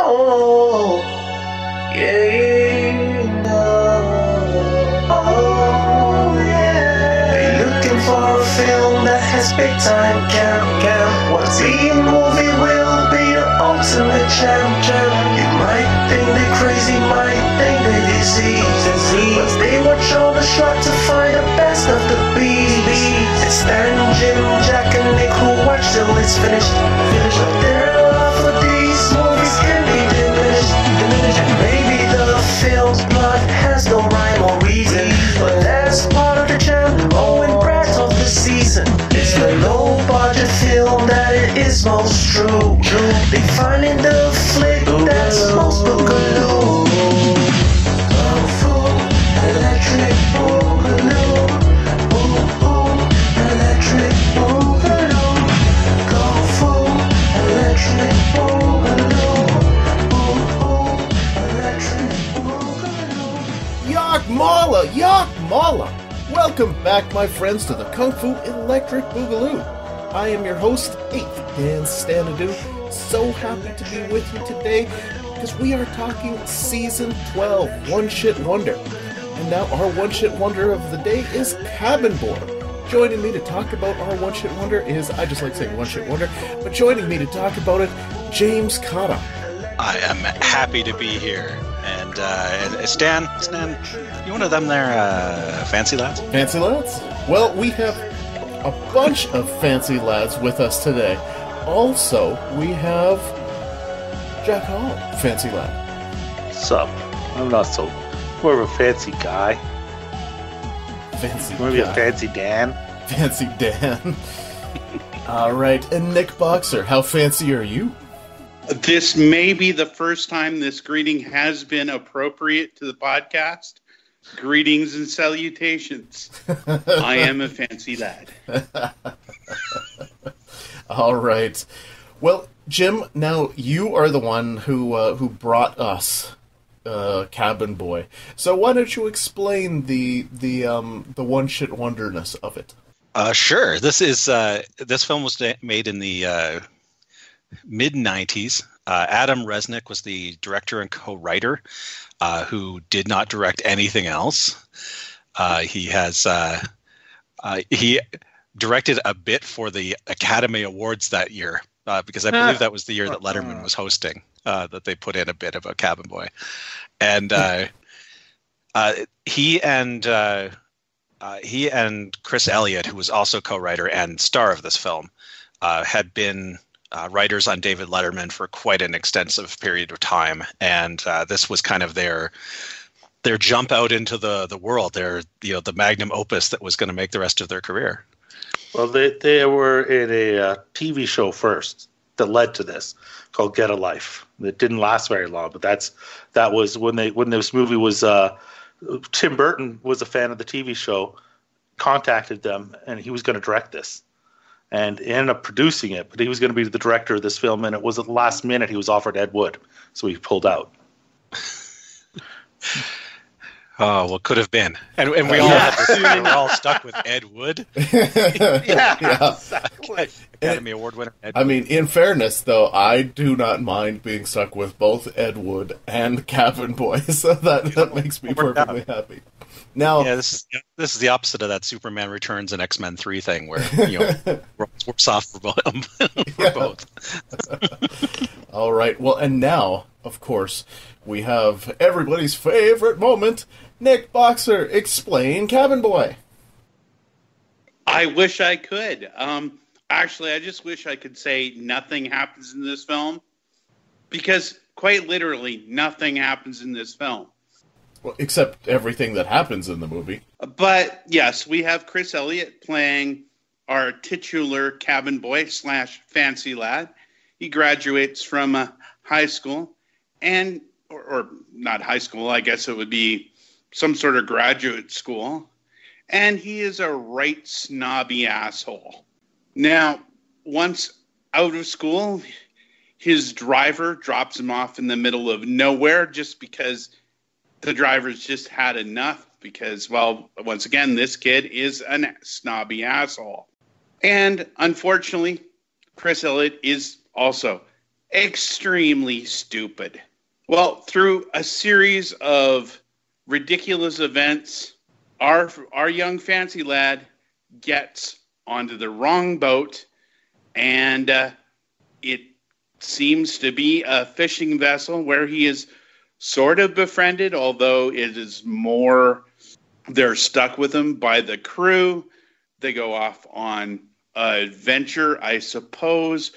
Oh, yeah, oh, yeah. They looking for a film that has big time camp. What B-movie will be the ultimate champ. You might think they crazy, might think they diseased, but they watch all the shot to find the best of the beast. It's Stan, Jim, Jack, and Nick who watch till it's finished. But their love for these movies can be diminished. And maybe the film's plot has no rhyme or reason, but that's part of the jam. Oh, and Brad of the season. It's the low-budget film that it is most true. They find in the flick that's most boogaloo. Kung Fu, electric boogaloo. Boom, boom, electric boogaloo. Kung Fu, electric boogaloo. Boom, boom, electric boogaloo. Yak Mala! Yak Mala! Welcome back, my friends, to the Kung Fu Electric Boogaloo. I am your host, 8th Dan Stanadu. So happy to be with you today, because we are talking Season 12, One Shit Wonder. And now our One Shit Wonder of the day is Cabin Boy. Joining me to talk about our One Shit Wonder is, I just like saying One Shit Wonder, but joining me to talk about it, James Cotta. I am happy to be here. And Stan, you one of them there fancy lads? Fancy lads? Well, we have a bunch of fancy lads with us today. Also, we have Jack Hall, fancy lad. Sup? I'm not so more of a fancy guy. Fancy Maybe guy. a fancy Dan. Fancy Dan. All right, and Nick Boxer, how fancy are you? This may be the first time this greeting has been appropriate to the podcast. Greetings and salutations. I am a fancy lad. All right. Well, Jim, now you are the one who brought us Cabin Boy. So why don't you explain the one shit wonderness of it? Sure. This film was made in the mid-90s. Adam Resnick was the director and co-writer, who did not direct anything else. He directed a bit for the Academy Awards that year, because I believe that was the year that Letterman was hosting, that they put in a bit of a Cabin Boy. And he and Chris Elliott, who was also co-writer and star of this film, had been writers on David Letterman for quite an extensive period of time, and this was kind of their jump out into the world, the magnum opus that was going to make the rest of their career. Well, they were in a TV show first that led to this, called Get a Life. It didn't last very long, but that was when this movie was. Tim Burton was a fan of the TV show, contacted them, and he was going to direct this. And ended up producing it, but he was going to be the director of this film, and it was at the last minute he was offered Ed Wood, so he pulled out. Oh, well, could have been. And we all we're all stuck with Ed Wood. Yeah, exactly. Academy Award winner Ed Wood. I mean, in fairness, though, I do not mind being stuck with both Ed Wood and Cabin Boy, so that makes me perfectly happy. Now, yeah, this is the opposite of that Superman Returns and X-Men 3 thing, where we're soft for both. All right. Well, and now, of course, we have everybody's favorite moment. Nick Boxer, explain Cabin Boy. I wish I could. Actually, I just wish I could say nothing happens in this film, because quite literally nothing happens in this film. Well, except everything that happens in the movie. But yes, we have Chris Elliott playing our titular cabin boy / fancy lad. He graduates from high school, and or not high school, I guess it would be some sort of graduate school. And he is a right snobby asshole. Now, once out of school, his driver drops him off in the middle of nowhere just because the driver's just had enough, because, well, once again, this kid is a snobby asshole. And unfortunately, Chris Elliott is also extremely stupid. Well, through a series of ridiculous events, our young fancy lad gets onto the wrong boat, and it seems to be a fishing vessel where he is sort of befriended, although it is more they're stuck with him by the crew. They go off on an adventure, I suppose,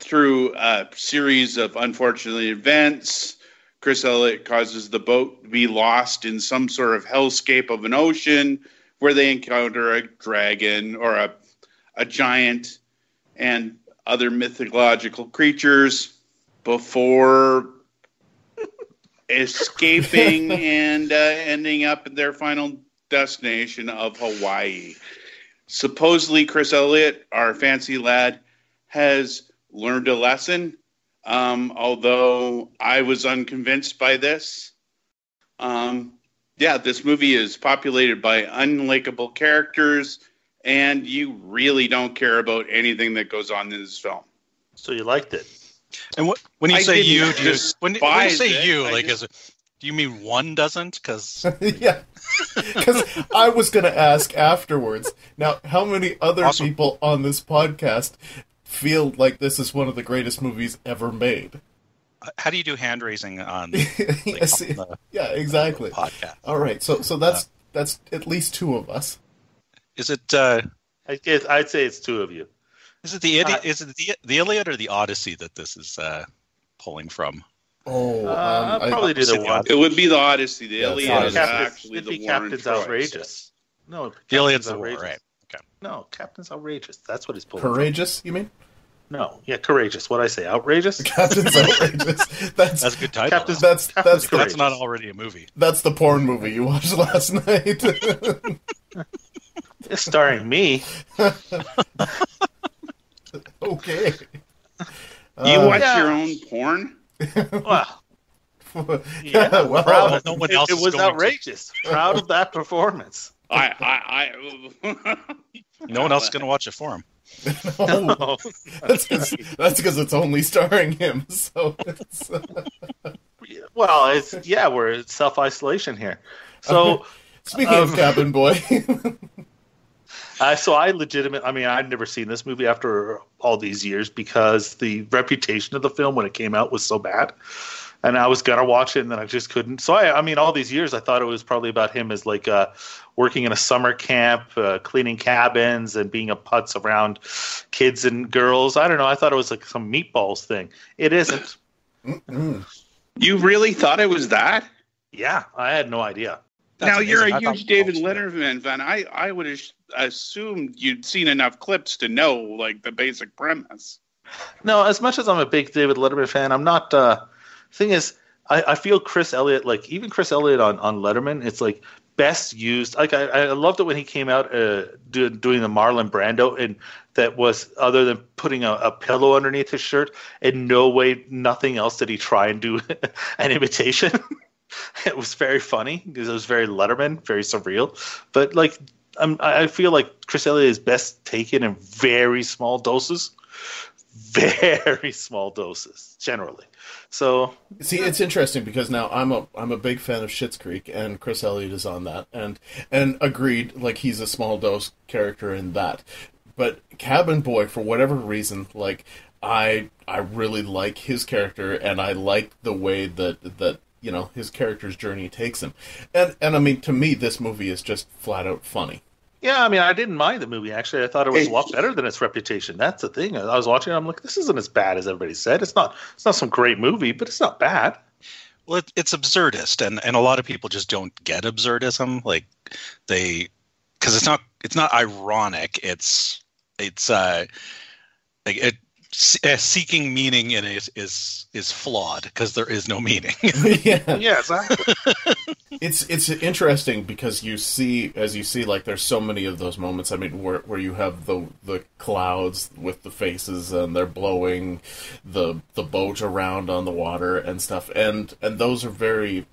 through a series of unfortunate events. Chris Elliott causes the boat to be lost in some sort of hellscape of an ocean where they encounter a dragon or a giant and other mythological creatures before escaping and ending up at their final destination of Hawaii. Supposedly, Chris Elliott, our fancy lad, has learned a lesson, although I was unconvinced by this. This movie is populated by unlikable characters, and you really don't care about anything that goes on in this film. So you liked it? And when you say you, when you say it, you, like, do you mean one doesn't? Because Yeah, because I was going to ask afterwards. Now, how many other people on this podcast feel like this is one of the greatest movies ever made? how do you do hand raising on? Yes, on yeah, exactly. Podcast. All right, so that's at least two of us. Is it? I'd say it's two of you. Is it the the Iliad or the Odyssey that this is pulling from? Oh, I'll probably do the one. It would be the Odyssey. The Iliad is Captain, actually it'd the be War Captain's in Troy. Outrageous. No, The Iliad's the Outrageous. war, right? Okay. No, Captain's Outrageous. That's what he's pulling. Courageous, you mean? From. No, yeah, courageous. What'd I say? Outrageous. Captain's Outrageous. That's a good title. Captain's, that's Captain's That's not already a movie. That's the porn movie you watched last night. It's starring me. Okay. You watch your own porn? Well, yeah, well, proud of, no one else it is was going to. outrageous. Proud of that performance. I No one else is going to watch it for him. no, that's because it's only starring him. So, Well, we're in self-isolation here. So, speaking of Cabin Boy, so I'd never seen this movie after all these years because the reputation of the film when it came out was so bad. And I was going to watch it, and then I just couldn't. So, all these years, I thought it was probably about him as like working in a summer camp, cleaning cabins, and being a putz around kids and girls. I don't know. I thought it was like some Meatballs thing. It isn't. You really thought it was that? Yeah, I had no idea. Now, That's you're a amazing. I huge thought David Meatballs, Letterman fan. I would have assumed you'd seen enough clips to know, like, the basic premise. No, as much as I'm a big David Letterman fan, I'm not. Thing is, I feel Chris Elliott, like even Chris Elliott on Letterman, it's like best used. Like I loved it when he came out doing the Marlon Brando, and that was other than putting a pillow underneath his shirt. In no way, nothing else did he try and do an imitation. It was very funny because it was very Letterman, very surreal. But like, I feel like Chris Elliott is best taken in very small doses. Very small doses, generally. So see, it's interesting because now I'm a big fan of Schitt's Creek, and Chris Elliott is on that, and agreed, like he's a small dose character in that. But Cabin Boy, for whatever reason, like I really like his character, and I like the way that his character's journey takes him, and I mean, to me, this movie is just flat out funny. yeah, I didn't mind the movie, actually. I thought it was a lot better than its reputation. That's the thing. I was watching it, I'm like, this isn't as bad as everybody said. It's not some great movie, but it's not bad. Well, it's absurdist, and a lot of people just don't get absurdism. Like because it's not ironic. It's seeking meaning in it is flawed because there is no meaning. Yeah, exactly. It's interesting because you see like there's so many of those moments. I mean, where you have the clouds with the faces and they're blowing the boat around on the water and stuff, and those are very,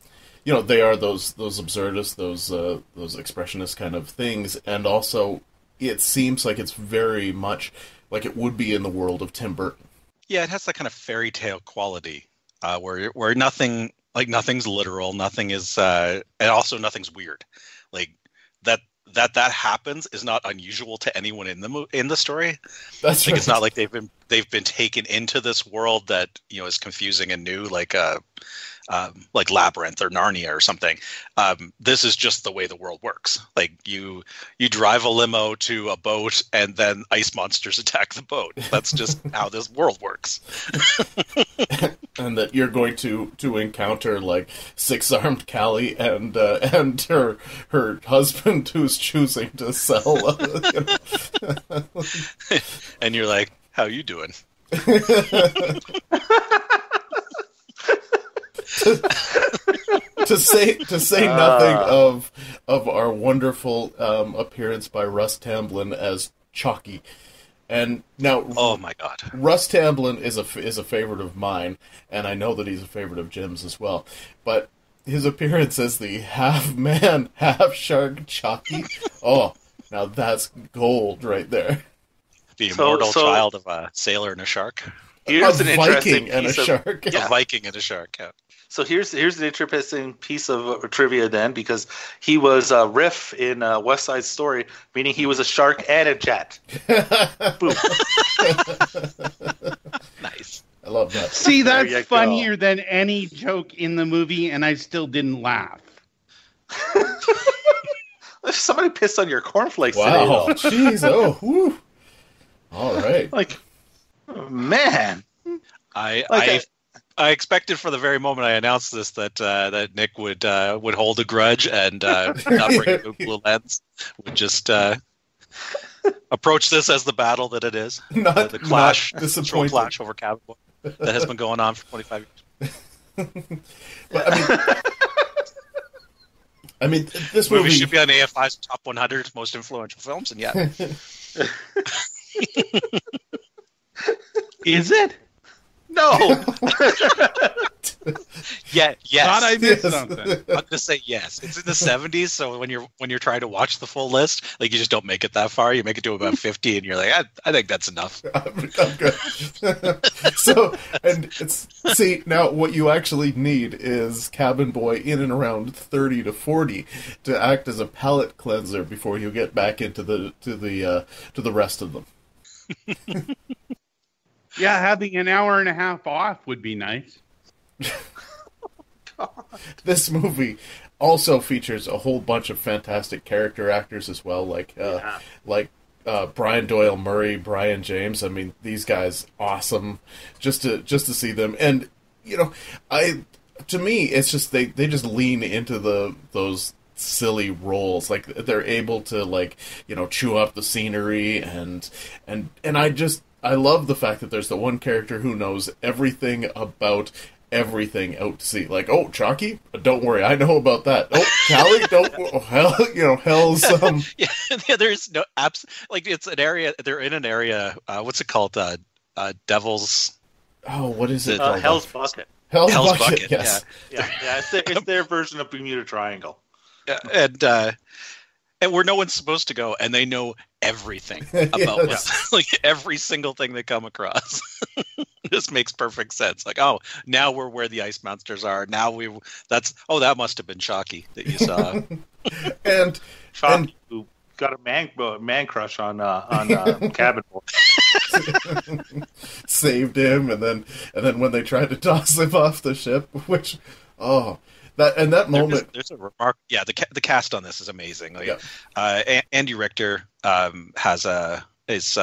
they are those absurdist, those expressionist kind of things, and also it seems like it's very much like it would be in the world of Tim Burton. Yeah, it has that kind of fairy tale quality where nothing's literal, nothing is, and also nothing's weird. Like that happens is not unusual to anyone in the story. That's like right. It's not like they've been taken into this world that is confusing and new, like Labyrinth or Narnia or something. This is just the way the world works. Like you drive a limo to a boat and then ice monsters attack the boat. That's just how this world works. And that you're going to encounter like six-armed Callie and her husband who's choosing to sell. And you're like, how you doing? to say nothing of our wonderful appearance by Russ Tamblyn as Chalky. And now, oh my God, Russ Tamblyn is a favorite of mine, and I know that he's a favorite of Jim's as well. But his appearance as the half man, half shark Chalky, oh, now that's gold right there. The immortal child of a sailor and a shark. Here's a an Viking and a shark. A Viking and a shark. Yeah. So here's an interesting piece of trivia then, because he was Riff in West Side Story, meaning he was a shark and a jet. Boom. Nice. I love that. See, that's funnier than any joke in the movie, and I still didn't laugh. Somebody pissed on your cornflakes Wow. today. Jeez. Oh. Whew. All right. Like, oh, man. I expected for the very moment I announced this that Nick would hold a grudge and not bring a Google lens, would just approach this as the battle that it is, the clash, disappointed. Clash over Cabin Boy that has been going on for 25 years. But I mean, this movie should be on AFI's top 100 most influential films, and yeah, Is it? No. Yeah, yes. Thought I missed something. I'm gonna say yes. It's in the 70s, so when you're trying to watch the full list, like you just don't make it that far. You make it to about 50, and you're like, I think that's enough. I'm good. So, and see now what you actually need is Cabin Boy in and around 30 to 40 to act as a palate cleanser before you get back into the rest of them. Yeah, having an hour and a half off would be nice. This movie also features a whole bunch of fantastic character actors as well, like Brian Doyle Murray, Brian James. I mean, these guys awesome. Just to see them, and to me, it's just they just lean into those silly roles. Like they're able to chew up the scenery, and I love the fact that there's the one character who knows everything about everything out to sea. Like, oh, Chalky? Don't worry, I know about that. Oh, Callie? Hell's yeah, there's no it's an area. They're in an area. What's it called? Devil's. Oh, what is it? Hell's Bucket. Hell's Bucket. Yes. Yeah. It's their version of Bermuda Triangle. And where no one's supposed to go, and they know everything about every single thing they come across. This makes perfect sense. Like, oh, now we're where the ice monsters are. Now that must have been Chalky that you saw. and Chalky, who got a man crush on Cabin Boy. Saved him, and then when they tried to toss him off the ship, which that moment. There's a remark. Yeah, the cast on this is amazing. Andy Richter is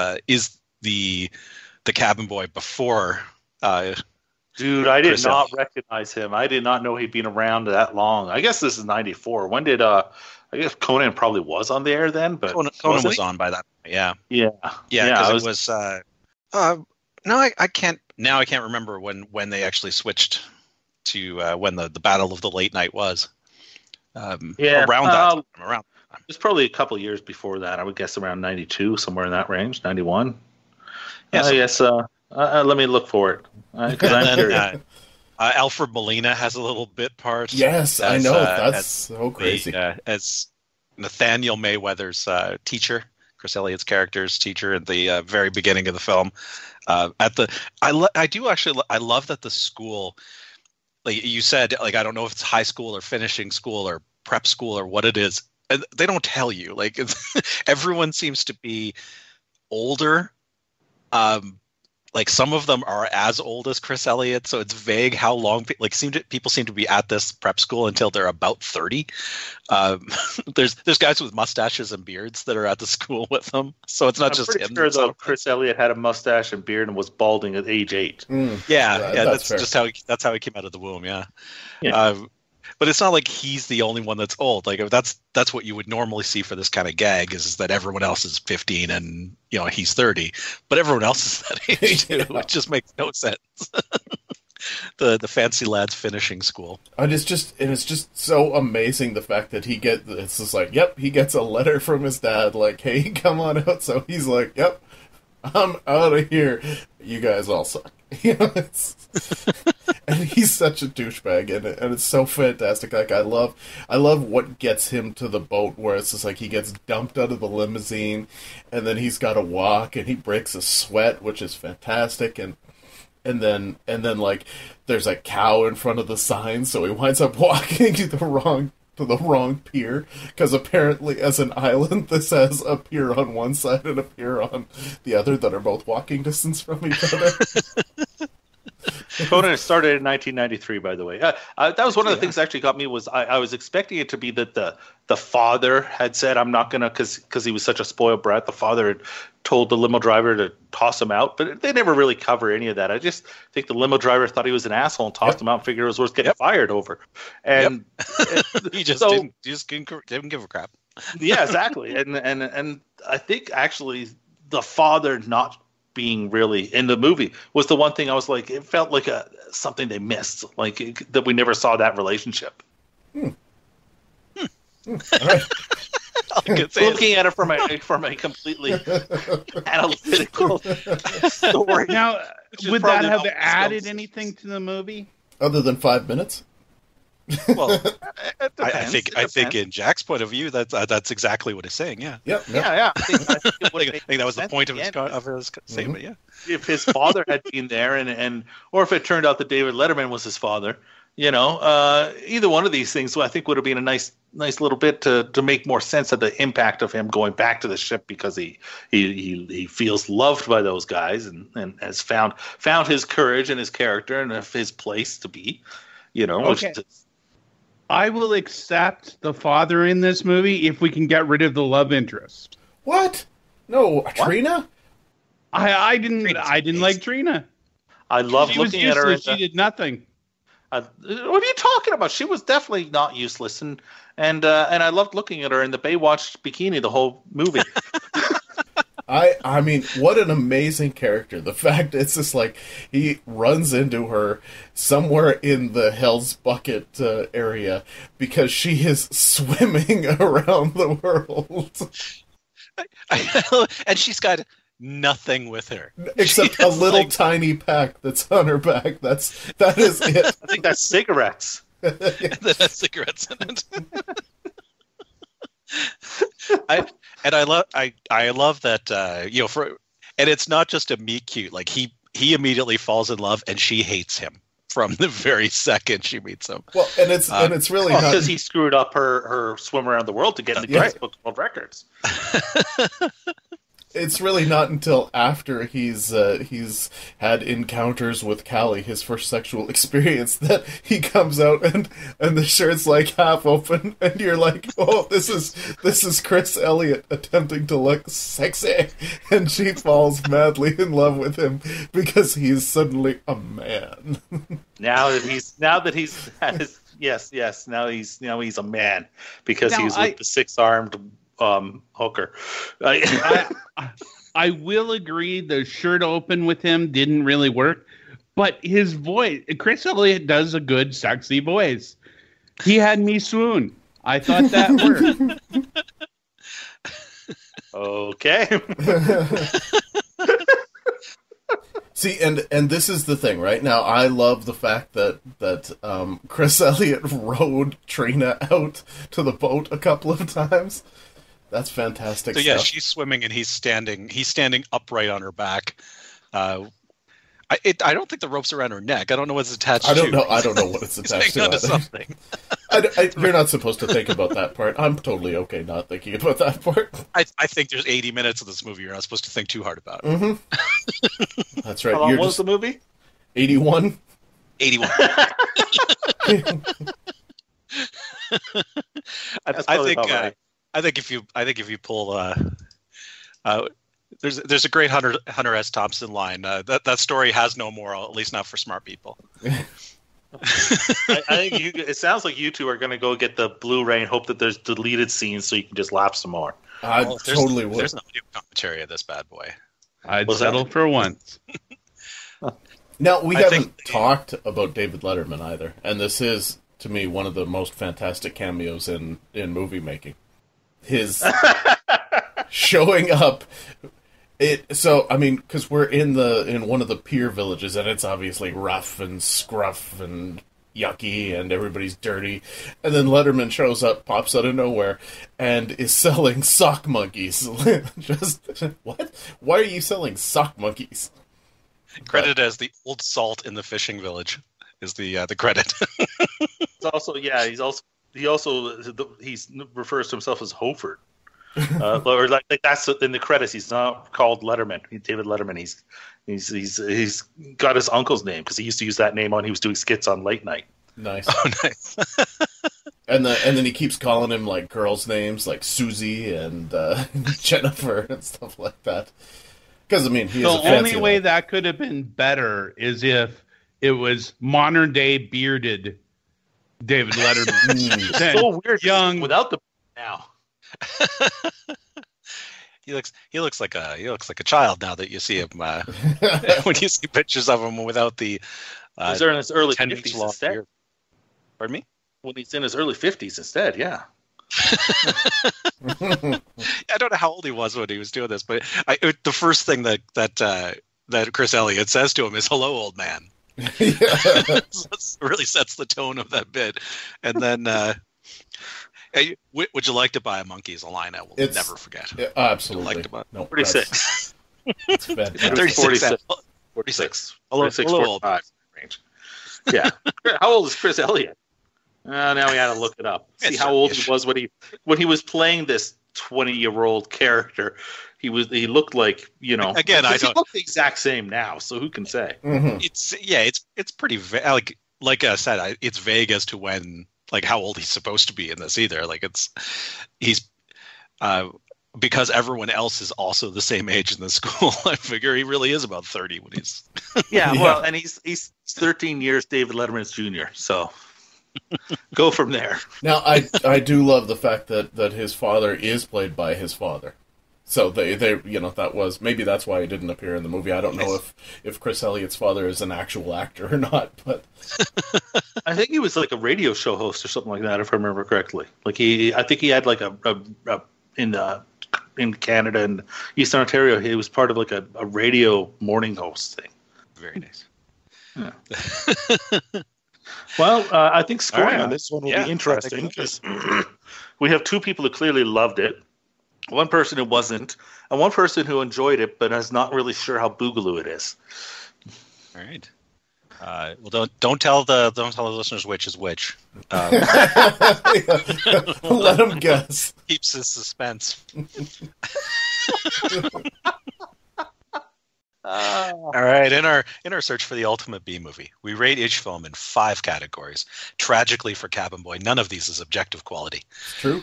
the Cabin Boy before. Dude, I did not recognize him. I did not know he'd been around that long. I guess this is 94. When did I guess Conan probably was on the air then, but Conan was on by that point. Yeah. Because it was. I can't remember when they actually switched to when the Battle of the Late Night was. Around that time. It was probably a couple of years before that. I would guess around 92, somewhere in that range, 91. Yes. Let me look for it because I'm curious. Alfred Molina has a little bit part. Yes, I know. That's so crazy. As Nathaniel Mayweather's teacher, Chris Elliott's character's teacher at the very beginning of the film. I love that the school, like you said, like I don't know if it's high school or finishing school or prep school or what it is. And they don't tell you. Like everyone seems to be older. Like some of them are as old as Chris Elliott, so it's vague how long. People seem to be at this prep school until they're about 30. There's guys with mustaches and beards that are at the school with them, so it's not just him. Sure, though, Chris Elliott had a mustache and beard and was balding at age 8. Yeah, that's just how he came out of the womb. Yeah. But it's not like he's the only one that's old. Like that's what you would normally see for this kind of gag is that everyone else is 15 and he's 30, but everyone else is that age too. It just makes no sense. The fancy lads finishing school. And it's just so amazing the fact that he gets a letter from his dad like, hey, come on out. So he's like, yep, I'm out of here. You guys all suck. And he's such a douchebag, and it's so fantastic. Like I love what gets him to the boat, where it's just like he gets dumped out of the limousine, and then he's got to walk, and he breaks a sweat, which is fantastic, and then like there's a cow in front of the sign, so he winds up walking to the wrong pier, because apparently as an island this has a pier on one side and a pier on the other that are both walking distance from each other. Conan started in 1993, by the way. That was one of the things that actually got me. Was I was expecting it to be that the father had said, I'm not going to, because he was such a spoiled brat, the father had told the limo driver to toss him out, but they never really cover any of that. I just think the limo driver thought he was an asshole and tossed him out and figured it was worth getting fired over. And he just didn't give a crap. Yeah, exactly. And I think actually the father not being really in the movie was the one thing I was like, it felt like something they missed, like that we never saw that relationship. All right. Looking at it from a completely analytical story. Now, would that have added anything to the movie other than 5 minutes? Well, I think in Jack's point of view, that's exactly what he's saying. Yeah. Yep. Yeah. I think that was the point of his statement. Yeah. If his father had been there, and or if it turned out that David Letterman was his father, either one of these things, I think would have been a nice little bit to make more sense of the impact of him going back to the ship, because he feels loved by those guys and has found his courage and his character and his place to be. Okay. I will accept the father in this movie if we can get rid of the love interest. What? No, Trina? I didn't like Trina. I love looking at her. She did nothing. What are you talking about? She was definitely not useless, and I loved looking at her in the Baywatch bikini the whole movie. I mean, what an amazing character. The fact it's just like he runs into her somewhere in the Hell's Bucket area because she is swimming around the world. And she's got nothing with her. Except a little tiny pack that's on her back. That is it. I think that's cigarettes. That has cigarettes in it. I love that and it's not just a meet cute. Like he immediately falls in love and she hates him from the very second she meets him. Well, and it's really not because he screwed up her swim around the world to get in the Guinness Book of World Records. It's really not until after he's had encounters with Callie, his first sexual experience, that he comes out and the shirt's like half open, and you're like, oh, this is Chris Elliott attempting to look sexy, and she falls madly in love with him because he's suddenly a man. Now that he's a man because he's with the 6-armed hooker. I will agree the shirt open with him didn't really work, but his voice, Chris Elliott does a good sexy voice. He had me swoon. I thought that worked. Okay. See, and this is the thing, right? Now, I love the fact that Chris Elliott rode Trina out to the boat a couple of times. That's fantastic. So yeah, she's swimming and he's standing upright on her back, I don't think the rope's around her neck. I don't know what's attached to. I don't know what it's attached to. Onto something. You're not supposed to think about that part. I'm totally okay not thinking about that part. I think there's 80 minutes of this movie. You're not supposed to think too hard about it. Mm-hmm. That's right. How long was the movie? 81. 81. I think if you pull there's a great Hunter S. Thompson line. That story has no moral, at least not for smart people. I think it sounds like you two are going to go get the Blu-ray and hope that there's deleted scenes so you can just laugh some more. I totally would. There's no video commentary of this bad boy. I'd settle for once. Now, we haven't talked about David Letterman either, and this is, to me, one of the most fantastic cameos in movie making. His showing up... because we're in one of the pier villages, and it's obviously rough and scruff and yucky, and everybody's dirty. And then Letterman shows up, pops out of nowhere, and is selling sock monkeys. Just what? Why are you selling sock monkeys? Credited as the old salt in the fishing village is the credit. He refers to himself as Hoford. Or like that's in the credits. He's not called Letterman. David Letterman. He's got his uncle's name because he used to use that name when he was doing skits on late night. Nice. Oh, nice. and then he keeps calling him like girls' names like Susie and Jennifer and stuff like that. Because he is the only way that could have been better is if it was modern day bearded David Letterman. So weird, young without the now. He looks like a child now that you see him when you see pictures of him without the. He's in his early 50s instead. Beard. Pardon me? When he's in his early 50s instead, yeah. I don't know how old he was when he was doing this, but the first thing that Chris Elliott says to him is "Hello, old man." Really sets the tone of that bit, and then. Hey, would you like to buy a monkey is a line I will never forget. Yeah, absolutely. Like to buy? No, 46. It's fantastic. 36. 46. Hello, 46, hello, 45 range. Yeah. How old is Chris Elliott? Now we had to look it up. See how old he was when he was playing this 20-year-old character. He looked like, Again, he look the exact same now, so who can say? Mm-hmm. It's pretty like I said, it's vague as to when how old he's supposed to be in this either. He's because everyone else is also the same age in the school. I figure he really is about 30 when he's well, and he's 13 years David Letterman's junior, so go from there. Now I do love the fact that his father is played by his father. So they that was maybe that's why he didn't appear in the movie. I don't know if Chris Elliott's father is an actual actor or not, but I think he was like a radio show host or something like that, if I remember correctly. I think he had like in Canada and Eastern Ontario, he was part of like a radio morning host thing. Very nice. Yeah. Well, I think scoring on this one will be interesting because we have two people who clearly loved it. One person who wasn't, and one person who enjoyed it but is not really sure how boogaloo it is. All right. Well, don't tell the listeners which is which. Let them guess. Keeps the suspense. All right. In our search for the ultimate B movie, we rate each film in 5 categories. Tragically for Cabin Boy, none of these is objective quality. True.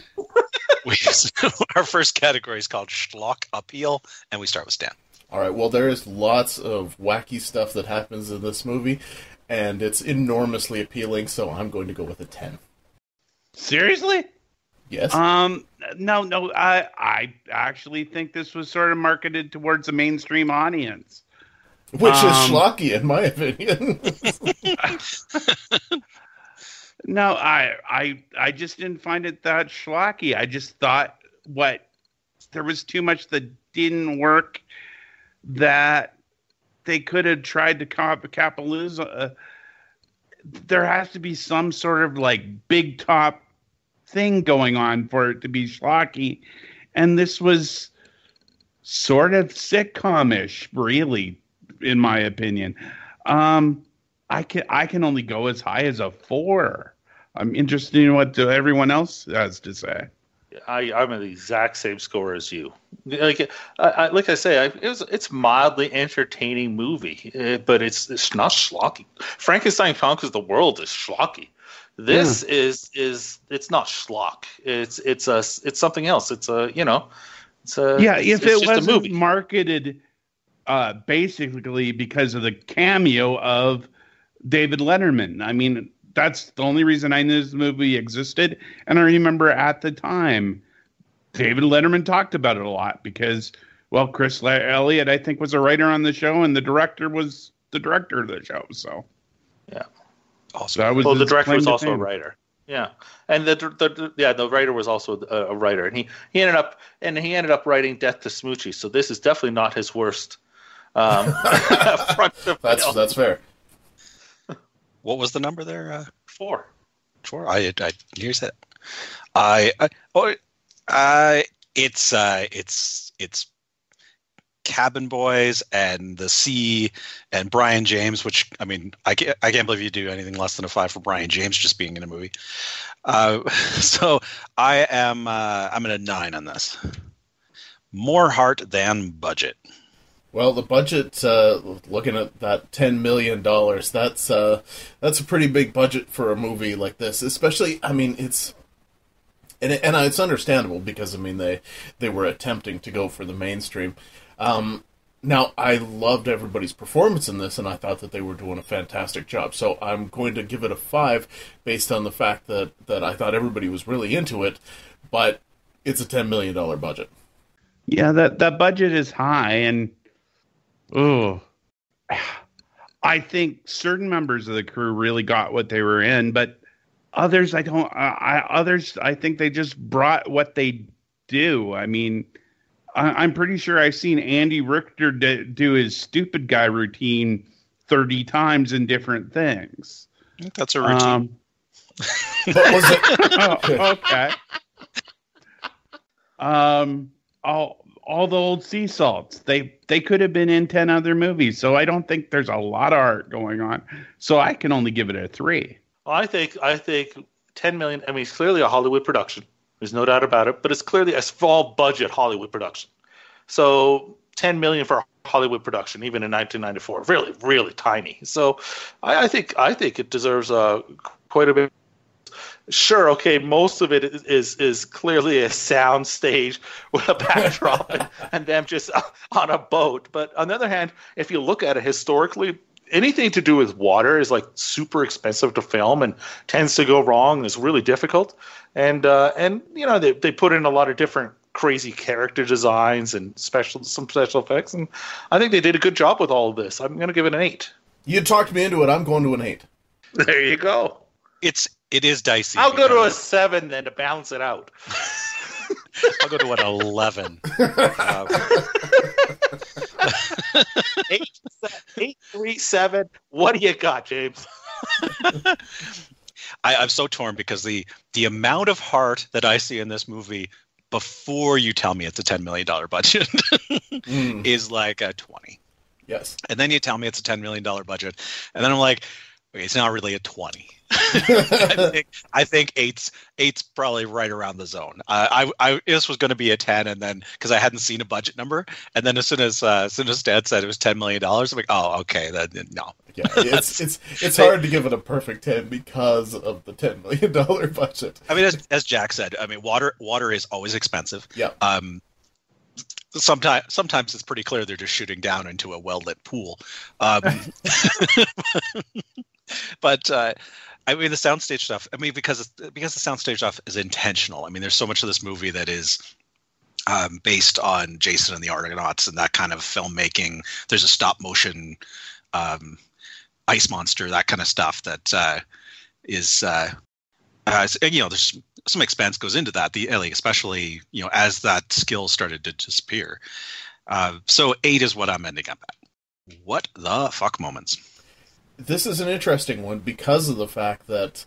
Our first category is called Schlock Appeal, and we start with Stan. All right, well, there is lots of wacky stuff that happens in this movie, and it's enormously appealing, so I'm going to go with a 10. Seriously? Yes. No, I actually think this was sort of marketed towards a mainstream audience. Which is schlocky, in my opinion. No, I just didn't find it that schlocky. I just thought there was too much that didn't work that they could have tried to capitalize. There has to be some sort of big top thing going on for it to be schlocky. And this was sort of sitcom-ish, really. in my opinion. I can only go as high as a 4. I'm interested in what everyone else has to say. I'm at the exact same score as you. Like I say, it's mildly entertaining movie, but it's not schlocky. Frankenstein conquers the world is schlocky. This is it's not schlock. It's something else. If it wasn't marketed basically because of the cameo of David Letterman. I mean, that's the only reason I knew this movie existed. And I remember at the time, David Letterman talked about it a lot because, well, Chris Elliott, I think, was a writer on the show, and the director was the director of the show. So, yeah. Also, the director was also a writer. Yeah, and the writer was also a writer, and he ended up writing Death to Smoochie. So this is definitely not his worst. That's fair. What was the number there? 4. 4. I here's that. It's Cabin Boys and The Sea and Brian James, which I mean I can't believe you do anything less than a 5 for Brian James just being in a movie. So I'm at a 9 on this. More heart than budget. Well, the budget, looking at that $10 million, that's a pretty big budget for a movie like this. Especially, I mean, it's understandable because I mean they were attempting to go for the mainstream. Now, I loved everybody's performance in this, and I thought that they were doing a fantastic job. So I'm going to give it a 5 based on the fact that I thought everybody was really into it, but it's a $10 million budget. Yeah, that budget is high, and I think certain members of the crew really got what they were in, but others I don't. Others I think they just brought what they do. I mean, I'm pretty sure I've seen Andy Richter do his stupid guy routine 30 times in different things. I think that's a routine. What was it? Okay. All the old sea salts. They could have been in 10 other movies, so I don't think there's a lot of art going on. So I can only give it a 3. Well, I think 10 million. I mean, it's clearly a Hollywood production. There's no doubt about it. But it's clearly a small budget Hollywood production. So 10 million for a Hollywood production, even in 1994, really, really tiny. So I think it deserves quite a bit. Sure, okay, most of it is clearly a sound stage with a backdrop and them just on a boat. But on the other hand, if you look at it historically, anything to do with water is like super expensive to film and tends to go wrong and is really difficult. And you know, they put in a lot of different crazy character designs and some special effects, and I think they did a good job with all of this. I'm going to give it an 8. You talked me into it. I'm going to an 8. There you go. It is dicey. I'll go to a 7 then to balance it out. I'll go to an 11. 8, 3, 7. What do you got, James? I'm so torn because the amount of heart that I see in this movie before you tell me it's a $10 million budget is like a 20. Yes. And then you tell me it's a $10 million budget, and then I'm like, okay, it's not really a 20. I think eight's probably right around the zone. This was going to be a 10, and then because I hadn't seen a budget number, and then as soon as Dad said it was $10 million, I'm like, oh, okay, no. Yeah, it's hard to give it a perfect 10 because of the $10 million budget. I mean, as Jack said, I mean, water is always expensive. Yeah. Sometimes it's pretty clear they're just shooting down into a well-lit pool. But I mean, the soundstage stuff. I mean, because the soundstage stuff is intentional. I mean, there's so much of this movie that is based on Jason and the Argonauts and that kind of filmmaking. There's a stop motion ice monster, that kind of stuff that is. You know, there's some expense goes into that. Especially as that skill started to disappear. So 8 is what I'm ending up at. What the fuck moments? this is an interesting one because of the fact that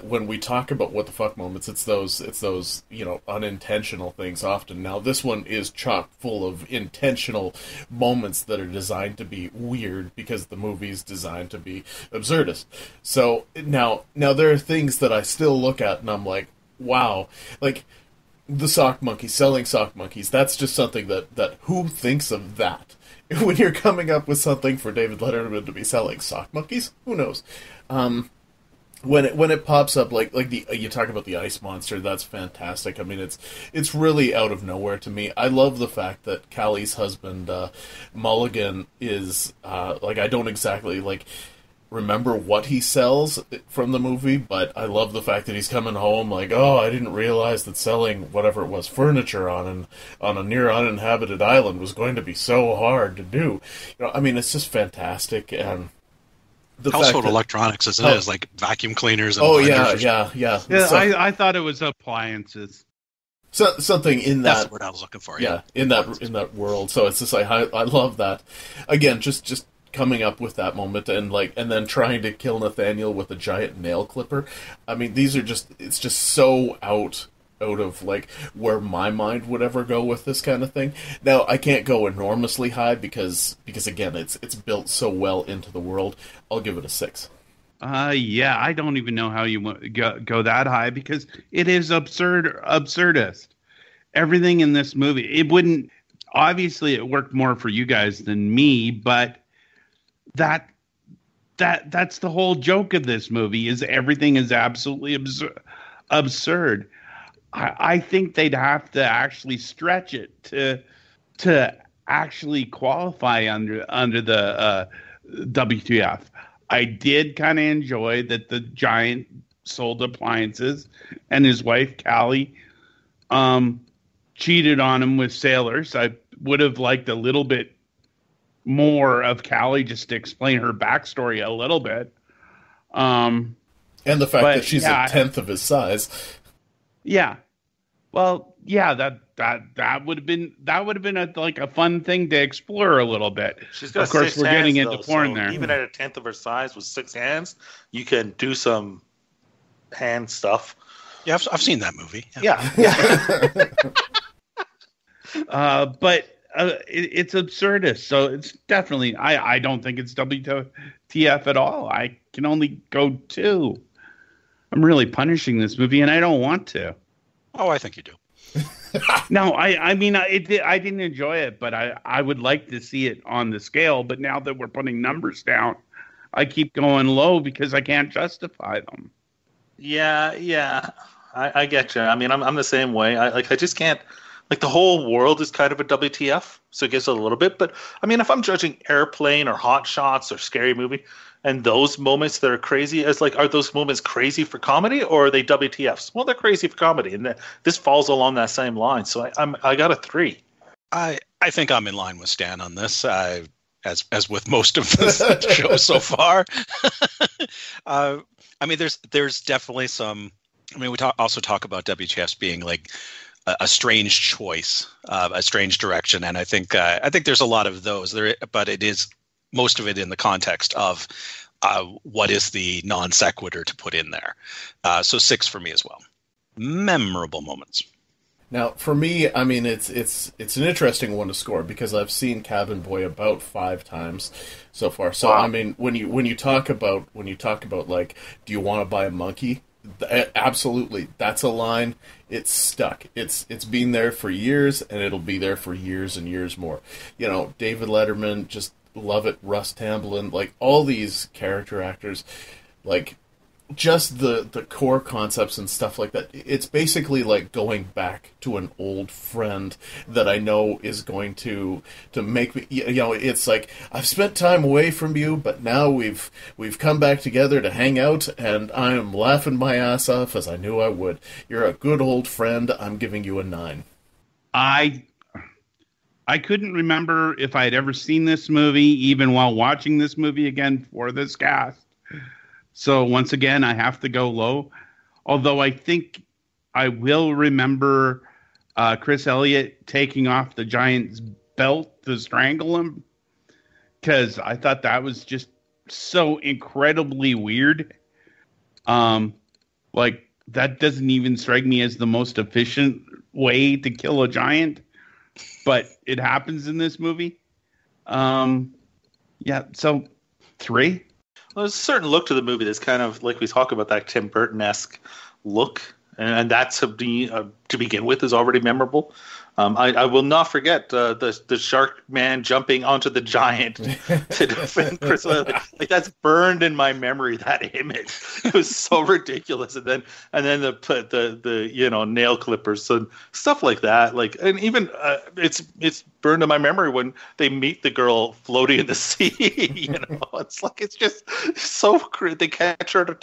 when we talk about what the fuck moments, it's those unintentional things often. Now this one is chock full of intentional moments that are designed to be weird because the movie's designed to be absurdist. So now there are things that I still look at and I'm like, wow, like the sock monkeys, selling sock monkeys. That's just something that who thinks of that? When you're coming up with something for David Letterman to be selling sock monkeys, who knows? When it pops up, like you talk about the ice monster, that's fantastic. I mean, it's really out of nowhere to me. I love the fact that Callie's husband Mulligan is I don't exactly remember what he sells from the movie, but I love the fact that he's coming home like, oh, I didn't realize that selling whatever it was, furniture on a near uninhabited island was going to be so hard to do. I mean, it's just fantastic. And the household electronics as it is, like vacuum cleaners and blenders. Yeah. So, I thought it was appliances. So, something in that. That's the word I was looking for. Yeah, in that world. So it's just like I love that. Again, just coming up with that moment and then trying to kill Nathaniel with a giant nail clipper. I mean, it's just so out of where my mind would ever go with this kind of thing. Now I can't go enormously high because again it's built so well into the world. I'll give it a 6. Yeah, I don't even know how you go that high because it is absurdist. Everything in this movie, obviously it worked more for you guys than me, but that's the whole joke of this movie is everything is absolutely absurd. I think they'd have to actually stretch it to actually qualify under the WTF. I did kind of enjoy that the giant sold appliances and his wife Callie cheated on him with sailors. I would have liked a little bit more of Callie just to explain her backstory a little bit. And the fact that she's a tenth of his size. Yeah. Well, yeah, that would have been a fun thing to explore a little bit. She's got of course, we're getting into porn there. Even at a tenth of her size with 6 hands, you can do some hand stuff. Yeah, I've seen that movie. Yeah. But it's absurdist, so it's definitely. I don't think it's WTF at all. I can only go 2. I'm really punishing this movie, and I don't want to. Oh, I think you do. No, I mean, I didn't enjoy it, but I would like to see it on the scale. But now that we're putting numbers down, I keep going low because I can't justify them. Yeah, I get you. I mean, I'm the same way. I just can't. The whole world is kind of a WTF, so it gives it a little bit. But I mean, if I'm judging Airplane or Hot Shots or Scary Movie, and those moments that are crazy, are those moments crazy for comedy or are they WTFs? Well, they're crazy for comedy, and this falls along that same line. So I got a 3. I think I'm in line with Stan on this, as with most of the show so far. I mean, there's definitely some. I mean, we also talk about WTFs being a strange choice, a strange direction, and I think there's a lot of those there, but it is most of it in the context of what is the non sequitur to put in there. So 6 for me as well. Memorable moments. Now, for me, I mean, it's an interesting one to score because I've seen Cabin Boy about 5 times so far. So wow. I mean, when you talk about do you want to buy a monkey? Absolutely, that's a line. It's stuck. It's been there for years, and it'll be there for years and years more. David Letterman, just love it. Russ Tamblyn, all these character actors, just the core concepts and stuff like that. It's basically going back to an old friend that I know is going to make me, it's I've spent time away from you, but now we've come back together to hang out, and I am laughing my ass off as I knew I would. You're a good old friend. I'm giving you a 9. I couldn't remember if I had ever seen this movie, even while watching this movie again for this cast. So once again, I have to go low. Although I think I will remember Chris Elliott taking off the giant's belt to strangle him. Because I thought that was just so incredibly weird. Like that doesn't even strike me as the most efficient way to kill a giant, but it happens in this movie. Yeah, so 3. Well, there's a certain look to the movie that's kind of like we talk about that Tim Burton-esque look, and that to begin with is already memorable. I will not forget the shark man jumping onto the giant to defend Chris Elliott. Like that's burned in my memory. That image, it was so ridiculous. And then the nail clippers and stuff like that. Like, and even it's burned in my memory when they meet the girl floating in the sea. It's like it's just so they catch her.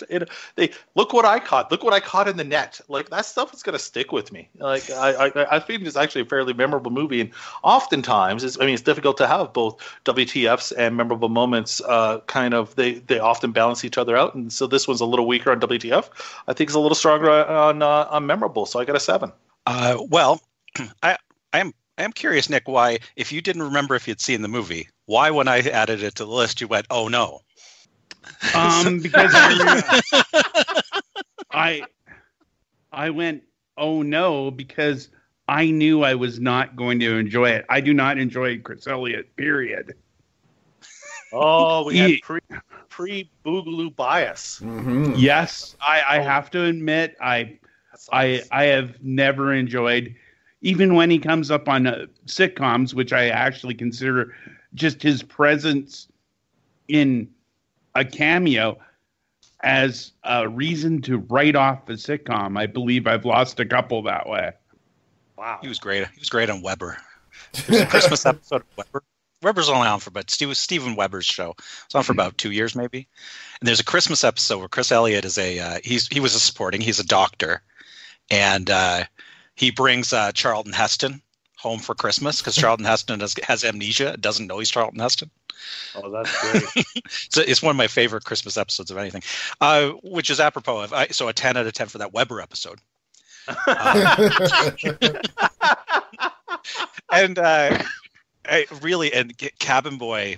They look what I caught. Look what I caught in the net. Like that stuff is gonna stick with me. Like I think it's actually a fairly memorable movie, and oftentimes it's difficult to have both WTFs and memorable moments. They often balance each other out, and so this one's a little weaker on WTF. I think it's a little stronger on memorable. So I got a 7. Well, I am curious, Nick, why, if you didn't remember if you'd seen the movie, why when I added it to the list you went, oh no? Because I went, oh no, because I knew I was not going to enjoy it. I do not enjoy Chris Elliott, period. Oh, we had pre-Boogaloo bias. Mm-hmm. Yes, I have to admit, I have never enjoyed, even when he comes up on sitcoms, which I actually consider just his presence in a cameo as a reason to write off a sitcom. I believe I've lost a couple that way. Wow, he was great. He was great on Weber. There's a Christmas episode of Weber. Weber's only on for about Steven Weber's show. It's on for about 2 years maybe. And there's a Christmas episode where Chris Elliott is he was a supporting. He's a doctor, and he brings Charlton Heston home for Christmas because Charlton Heston has amnesia, doesn't know he's Charlton Heston. Oh, that's great. So it's one of my favorite Christmas episodes of anything, which is apropos of a 10 out of 10 for that Weber episode. And Cabin Boy,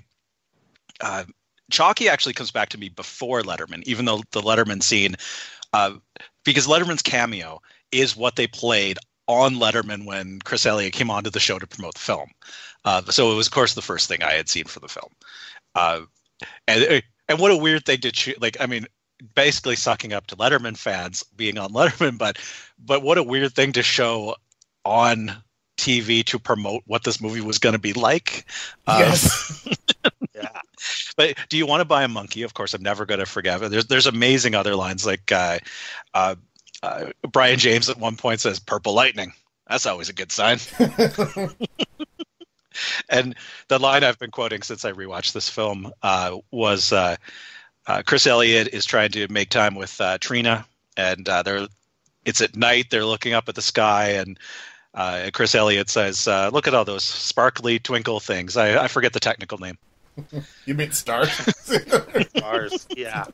Chalky actually comes back to me before Letterman, even though the Letterman scene, because Letterman's cameo is what they played on Letterman when Chris Elliott came onto the show to promote the film. So it was, of course, the first thing I had seen for the film. And what a weird thing to basically sucking up to Letterman fans being on Letterman, but what a weird thing to show on TV to promote what this movie was going to be like. Yes. Yeah. But do you want to buy a monkey? Of course, I'm never going to forget it. There's amazing other lines like Brian James at one point says "Purple Lightning." That's always a good sign. And the line I've been quoting since I rewatched this film was Chris Elliott is trying to make time with Trina, and it's at night. They're looking up at the sky, and Chris Elliott says, "Look at all those sparkly twinkle things." I forget the technical name. You mean stars? Stars. Yeah.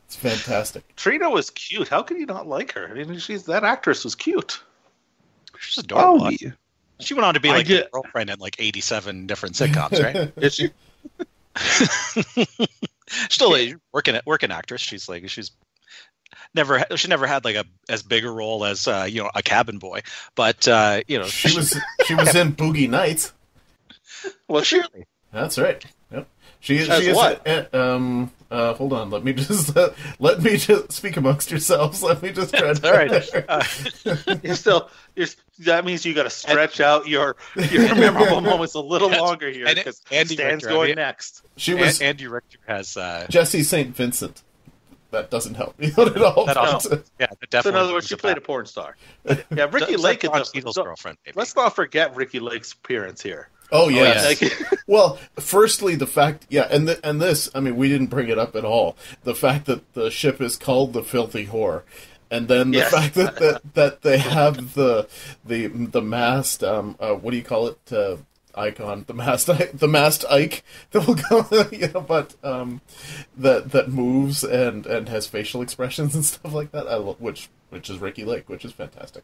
It's fantastic. Trina was cute. How can you not like her? I mean, that actress was cute. She's adorable. Oh, yeah. She went on to be like a girlfriend in like 87 different sitcoms, right? Is she? Still a working actress. She's never had like as big a role as a cabin boy, but she was in Boogie Nights. Well, surely. That's right. Yep. She is what? Hold on. Let me just speak amongst yourselves. Let me just try to. All right. That means you got to stretch out your memorable moments a little longer here because Stan's going next. Andy Richter has Jesse St. Vincent. That doesn't help me at all. Yeah, definitely. So in other words, she played a porn star. Yeah, Ricky Lake is Beatles' girlfriend. Maybe. Let's not forget Ricky Lake's appearance here. Oh yes. Well, firstly, the fact, and this, we didn't bring it up at all. The fact that the ship is called the Filthy Whore, and then the fact that they have the mast, what do you call it? Icon, the mast Ike that will go, but that moves and has facial expressions and stuff like that. Which is Ricky Lake, which is fantastic.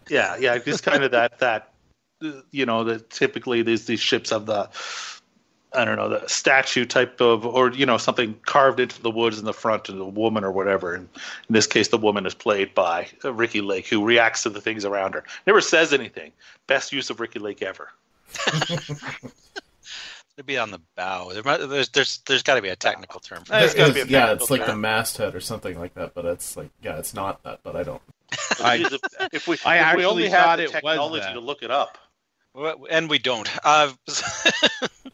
Yeah, just kind of that. That typically these ships have the I don't know, the statue type of, or, something carved into the woods in the front of the woman or whatever. And in this case, the woman is played by Ricky Lake, who reacts to the things around her. Never says anything. Best use of Ricky Lake ever. To be on the bow. There's got to be a technical term for It's that. like the masthead or something like that, but it's like, it's not that, but I don't. If we actually only thought had it the technology was that. to look it up. And we don't.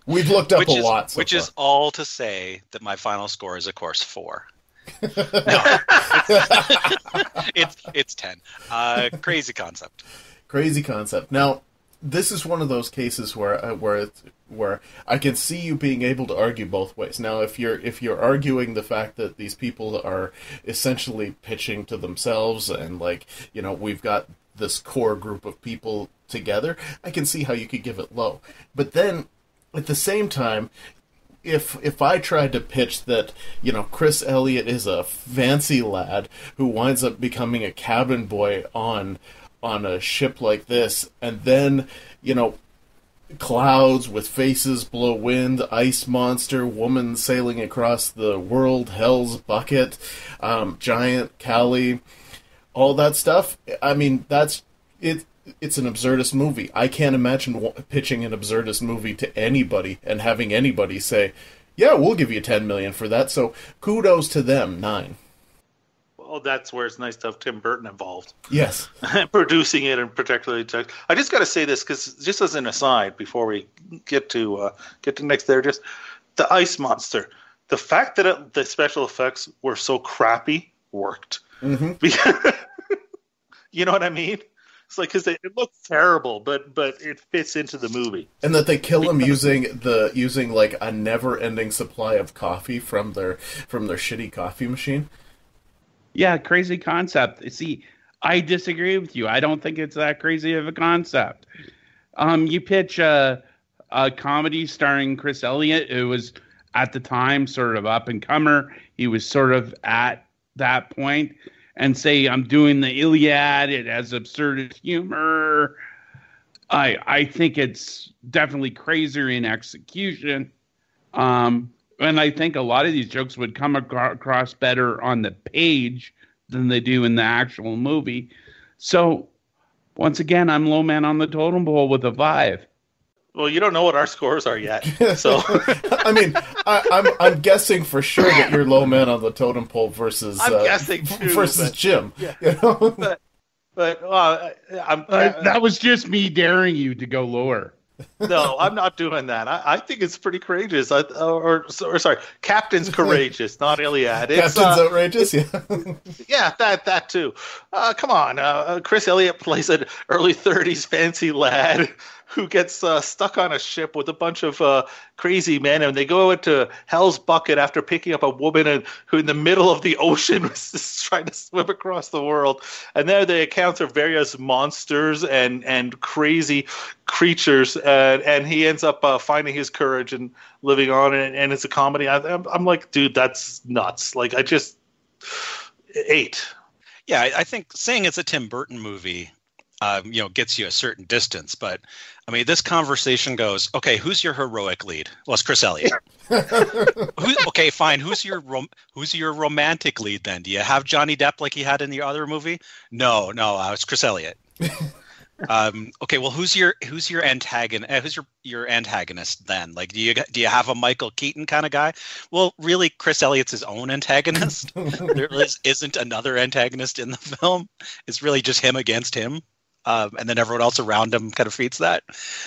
We've looked up a lot so which far. is all to say that my final score is, of course, 4. No, it's 10. Crazy concept. Crazy concept. Now, this is one of those cases where I can see you being able to argue both ways. Now, if you're arguing the fact that these people are essentially pitching to themselves and we've got this core group of people together, I can see how you could give it low. But then, at the same time, if I tried to pitch that, Chris Elliott is a fancy lad who winds up becoming a cabin boy on a ship like this, and then, clouds with faces blow wind, ice monster, woman sailing across the world, Hell's Bucket, giant Callie, all that stuff, I mean, that's it. It's an absurdist movie. I can't imagine pitching an absurdist movie to anybody and having anybody say, yeah, we'll give you $10 million for that. So kudos to them, 9. Well, that's where it's nice to have Tim Burton involved. Yes. Producing it and particularly. I just got to say this, because just as an aside, before we get to next there, just the ice monster. The fact that the special effects were so crappy worked. Mm-hmm. You know what I mean? It's like, because it looks terrible, but it fits into the movie. And that they kill him using like a never-ending supply of coffee from their shitty coffee machine. Yeah, crazy concept. See, I disagree with you. I don't think it's that crazy of a concept. You pitch a comedy starring Chris Elliott, who was at the time sort of up and comer. He was sort of at that point. And say, I'm doing the Iliad, it has absurd humor. I think it's definitely crazier in execution. And I think a lot of these jokes would come across better on the page than they do in the actual movie. So, once again, I'm low man on the totem pole with a 5. Well, you don't know what our scores are yet, so I mean, I'm guessing for sure that you're low man on the totem pole versus I'm guessing too, versus Jim. Yeah. That was just me daring you to go lower. No, I'm not doing that. I think it's pretty courageous. Sorry, Captain's courageous, not Iliad. Captain's outrageous, yeah. Yeah, that too. Come on, Chris Elliott plays an early 30s fancy lad who gets stuck on a ship with a bunch of crazy men, and they go into Hell's Bucket after picking up a woman who in the middle of the ocean was just trying to swim across the world. And there they encounter various monsters and crazy creatures, and he ends up finding his courage and living on, and it's a comedy. I'm like, dude, that's nuts. Like, I just 8. Yeah, I think saying it's a Tim Burton movie gets you a certain distance. But, I mean, this conversation goes, okay, who's your heroic lead? Well, it's Chris Elliott. Okay, fine. Who's your romantic lead then? Do you have Johnny Depp like he had in the other movie? No, it's Chris Elliott. Okay, well, who's your antagonist? Who's your antagonist then? Like, do you have a Michael Keaton kind of guy? Well, really, Chris Elliott's his own antagonist. There isn't another antagonist in the film. It's really just him against him, and then everyone else around him kind of feeds that.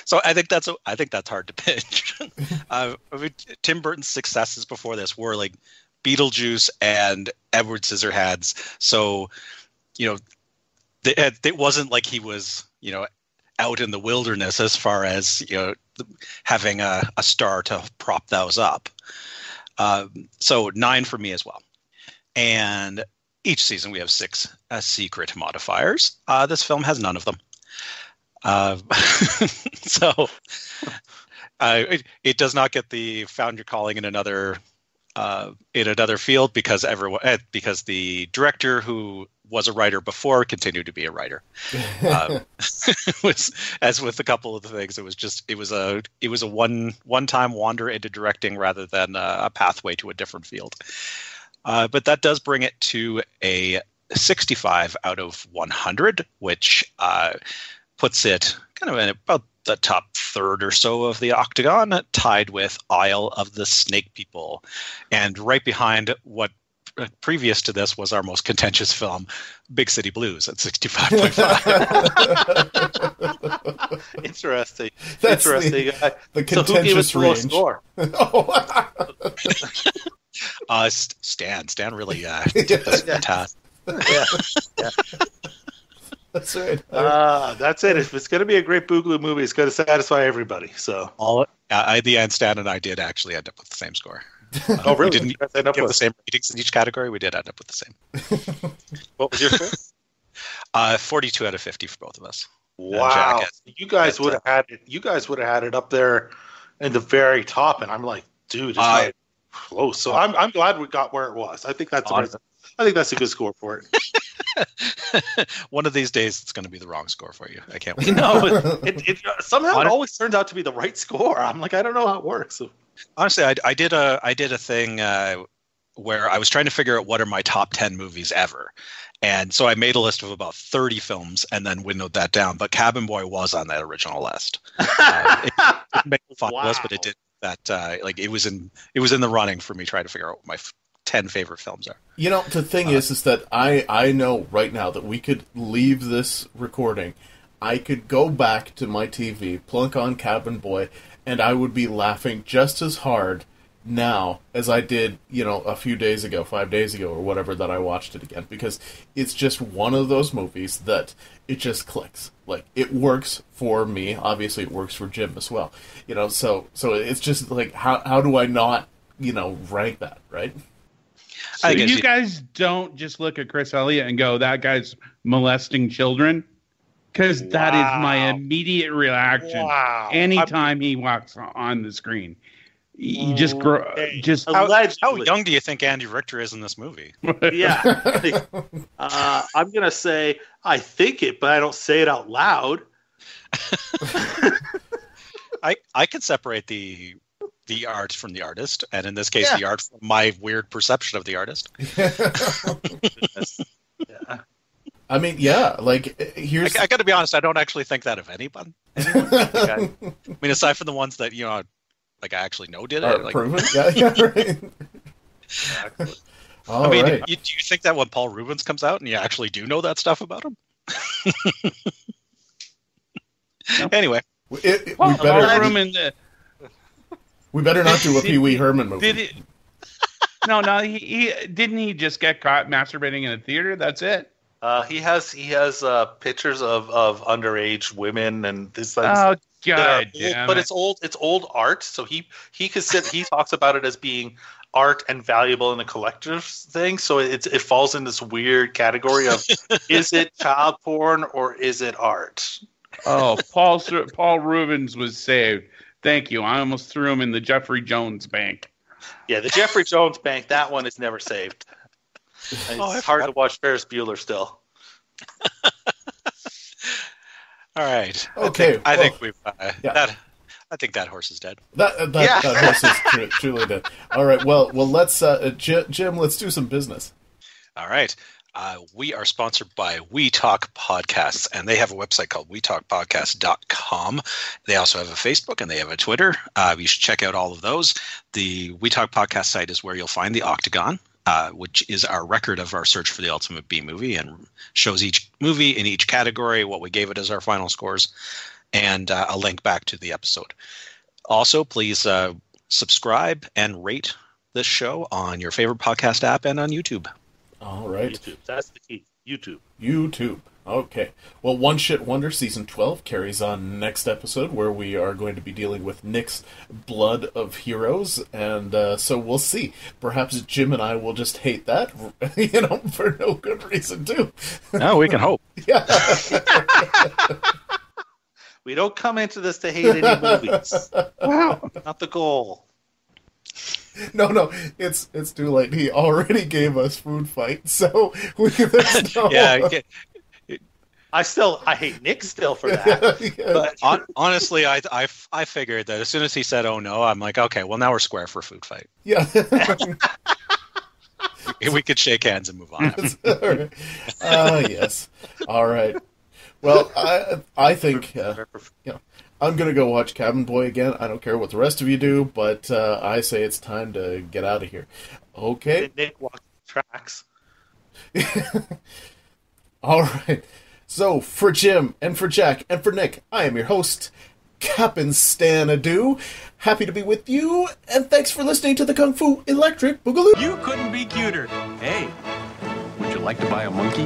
So I think that's hard to pitch. I mean, Tim Burton's successes before this were like Beetlejuice and Edward Scissorhands. So, it wasn't like he was, out in the wilderness as far as, having a star to prop those up. So 9 for me as well. And each season we have 6 secret modifiers. This film has none of them. So it does not get the found your calling in another in another field because the director who was a writer before continued to be a writer. As with a couple of the things, it was a one-time wander into directing rather than a pathway to a different field. But that does bring it to a 65 out of 100, which puts it kind of in about the top third or so of the Octagon, tied with Isle of the Snake People. And right behind what previous to this was our most contentious film, Big City Blues, at 65.5. Interesting. That's Interesting. the So who gave us contentious the lowest range. score? Stan really took this to task. Yeah. That's right. That's it. If it's going to be a great Boogaloo movie, it's going to satisfy everybody. So, At the end, Stan and I did actually end up with the same score. oh really? We didn't You guys end up give with the same ratings in each category. We did end up with the same. What was your score? 42 out of 50 for both of us. Wow, Jack, you guys would have had it. You guys would have had it up there in the very top, and I'm like, dude, it's not close. So I'm glad we got where it was. I think that's a good score for it. One of these days, it's going to be the wrong score for you. I can't wait. No, it somehow it always turns out to be the right score. I'm like, I don't know how it works. So. Honestly, I did a thing where I was trying to figure out what are my top 10 movies ever. And so I made a list of about 30 films and then windowed that down. But Cabin Boy was on that original list. It didn't make the final list, but it did that. It was in the running for me trying to figure out what my 10 favorite films are. You know, the thing is that I know right now that we could leave this recording. I could go back to my TV, plunk on Cabin Boy, and I would be laughing just as hard now as I did, a few days ago, 5 days ago, or whatever, that I watched it again. Because it's just one of those movies that it just clicks. Like, it works for me. Obviously, it works for Jim as well. So it's just like, how do I not, rank that, right? So you guys don't just look at Chris Elliott and go, that guy's molesting children? Because that is my immediate reaction. Wow. Anytime he walks on the screen. You just how young do you think Andy Richter is in this movie? Yeah. I'm going to say I think it, but I don't say it out loud. I could separate the art from the artist, and in this case, the art from my weird perception of the artist. Yeah. I mean, here's... I got to be honest, I don't actually think that of anyone. I mean, aside from the ones that, I actually know did it. Proven? Yeah, right. Exactly. Do you think that when Paul Rubens comes out and you actually do know that stuff about him? Anyway. We better not do a Pee Wee Herman movie. No, he didn't he just get caught masturbating in a theater? That's it. He has pictures of underage women and this. Oh God! But it's old art. So he talks about it as being art and valuable in a collector's thing. So it falls in this weird category of is it child porn or is it art? Oh, Paul Rubens was saved. Thank you. I almost threw him in the Jeffrey Jones bank. Yeah, the Jeffrey Jones bank. That one is never saved. It's hard to watch Ferris Bueller still. All right. Okay. I think we've I think that horse is dead. That horse is truly dead. All right. Well, let's Jim. Let's do some business. All right. We are sponsored by We Talk Podcasts, and they have a website called wetalkpodcast.com. They also have a Facebook, and they have a Twitter. You should check out all of those. The We Talk Podcast site is where you'll find the Octagon, which is our record of our search for the ultimate B movie, and shows each movie in each category, what we gave it as our final scores, and a link back to the episode. Also, please subscribe and rate this show on your favorite podcast app and on YouTube. All right. YouTube. That's the key. YouTube. Okay. Well, One Shit Wonder Season 12 carries on next episode, where we are going to be dealing with Nick's Blood of Heroes, and so we'll see. Perhaps Jim and I will just hate that, for no good reason, too. No, we can hope. Yeah. We don't come into this to hate any movies. Wow. Not the goal. No, it's too late. He already gave us food fight, so there's no... Yeah, I hate Nick still for that. Yeah. But honestly, I figured that as soon as he said, "Oh no," I'm like, okay, well now we're square for food fight. Yeah. We could shake hands and move on. Yes. All right. Well, I think I'm gonna go watch Cabin Boy again. I don't care what the rest of you do, but I say it's time to get out of here. Okay. Nick walks the tracks. All right. So, for Jim, and for Jack, and for Nick, I am your host, Captain Stanadu. Happy to be with you, and thanks for listening to the Kung Fu Electric Boogaloo. You couldn't be cuter. Hey, would you like to buy a monkey?